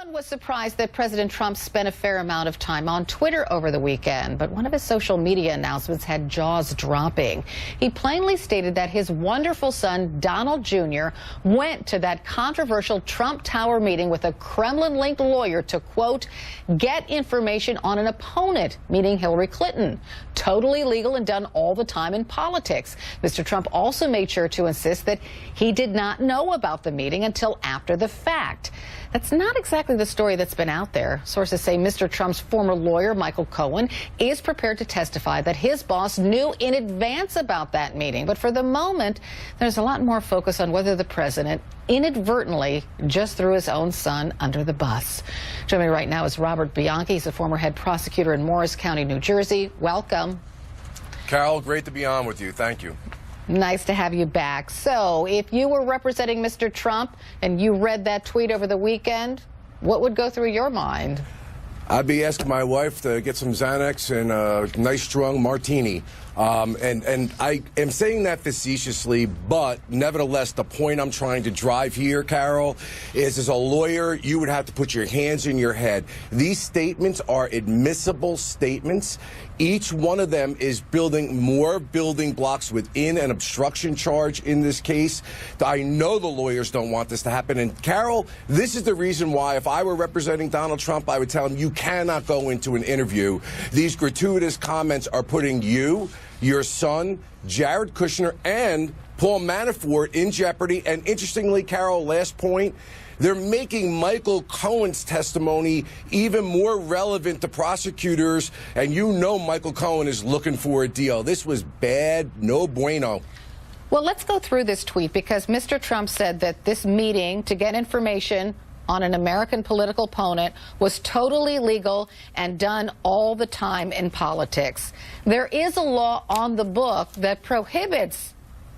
Everyone was surprised that President Trump spent a fair amount of time on Twitter over the weekend, but one of his social media announcements had jaws dropping. He plainly stated that his wonderful son, Donald Jr., went to that controversial Trump Tower meeting with a Kremlin-linked lawyer to, quote, get information on an opponent, meaning Hillary Clinton. Totally legal and done all the time in politics. Mr. Trump also made sure to insist that he did not know about the meeting until after the fact. That's not exactly the story that's been out there. Sources say Mr. Trump's former lawyer, Michael Cohen, is prepared to testify that his boss knew in advance about that meeting. But for the moment, there's a lot more focus on whether the president inadvertently just threw his own son under the bus. Joining me right now is Robert Bianchi. He's a former head prosecutor in Morris County, New Jersey. Welcome. Carol, great to be on with you. Thank you. Nice to have you back. So, if you were representing Mr. Trump and you read that tweet over the weekend, what would go through your mind? I'd be asking my wife to get some Xanax and a nice strong martini. And I am saying that facetiously, but nevertheless, the point I'm trying to drive here, Carol, is as a lawyer, you would have to put your hands in your head. These statements are admissible statements. Each one of them is building more building blocks within an obstruction charge in this case. I know the lawyers don't want this to happen. And, Carol, this is the reason why if I were representing Donald Trump, I would tell him you cannot go into an interview. These gratuitous comments are putting you, your son, Jared Kushner, and Paul Manafort in jeopardy. And interestingly, Carol, last point, they're making Michael Cohen's testimony even more relevant to prosecutors. And you know Michael Cohen is looking for a deal. This was bad, no bueno. Well, let's go through this tweet because Mr. Trump said that this meeting to get information on an American political opponent was totally legal and done all the time in politics. There is a law on the book that prohibits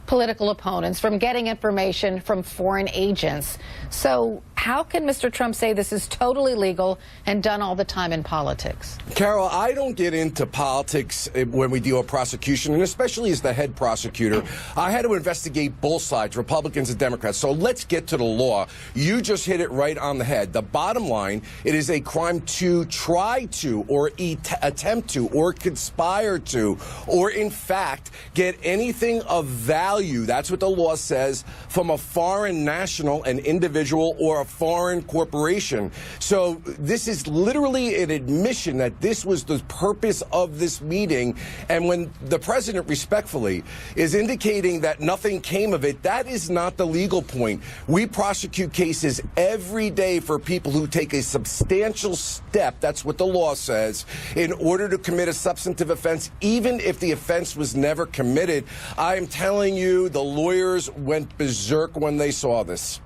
political opponents from getting information from foreign agents. So how can Mr. Trump say this is totally legal and done all the time in politics? Carol, I don't get into politics when we deal with prosecution, and especially as the head prosecutor. I had to investigate both sides, Republicans and Democrats. So let's get to the law. You just hit it right on the head. The bottom line, it is a crime to try to or attempt to or conspire to or in fact get anything of value, that's what the law says, from a foreign national, an individual, or a foreign corporation. So this is literally an admission that this was the purpose of this meeting. And when the president respectfully is indicating that nothing came of it, that is not the legal point. We prosecute cases every day for people who take a substantial step, that's what the law says, in order to commit a substantive offense, even if the offense was never committed. I'm telling you, the lawyers went berserk when they saw this.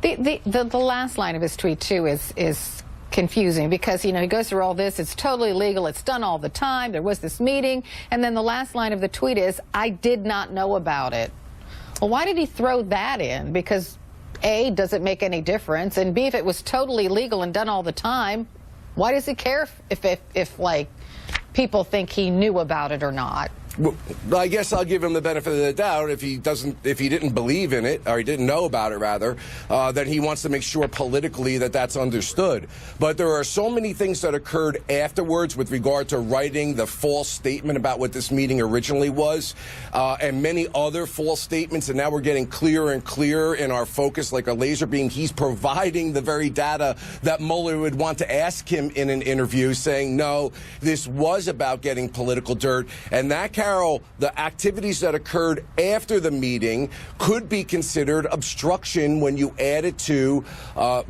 The last line of his tweet, too, is confusing because, you know, he goes through all this. It's totally legal. It's done all the time. There was this meeting. And then the last line of the tweet is, I did not know about it. Well, why did he throw that in? Because, A, does it make any difference? And B, if it was totally legal and done all the time, why does he care if like, people think he knew about it or not? Well, I guess I'll give him the benefit of the doubt. If he didn't believe in it, or he didn't know about it, rather, then he wants to make sure politically that that's understood. But there are so many things that occurred afterwards with regard to writing the false statement about what this meeting originally was, and many other false statements. And now we're getting clearer and clearer in our focus, like a laser beam. He's providing the very data that Mueller would want to ask him in an interview, saying, no, this was about getting political dirt. And that, Carol, the activities that occurred after the meeting could be considered obstruction when you add it to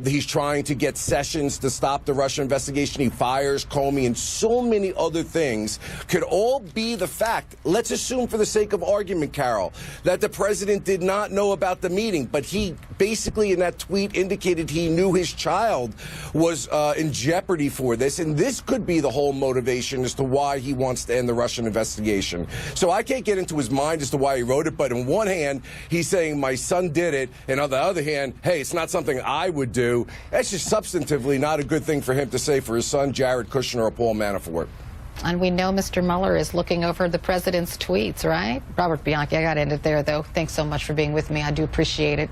he's trying to get Sessions to stop the Russia investigation. He fires Comey, and so many other things could all be the fact. Let's assume for the sake of argument, Carol, that the president did not know about the meeting, but he basically in that tweet indicated he knew his child was in jeopardy for this, and this could be the whole motivation as to why he wants to end the Russian investigation. So I can't get into his mind as to why he wrote it, but on one hand, he's saying my son did it, and on the other hand, hey, it's not something I would do. That's just substantively not a good thing for him to say for his son, Jared Kushner, or Paul Manafort. And we know Mr. Mueller is looking over the president's tweets, right? Robert Bianchi, I got to end it there, though. Thanks so much for being with me. I do appreciate it.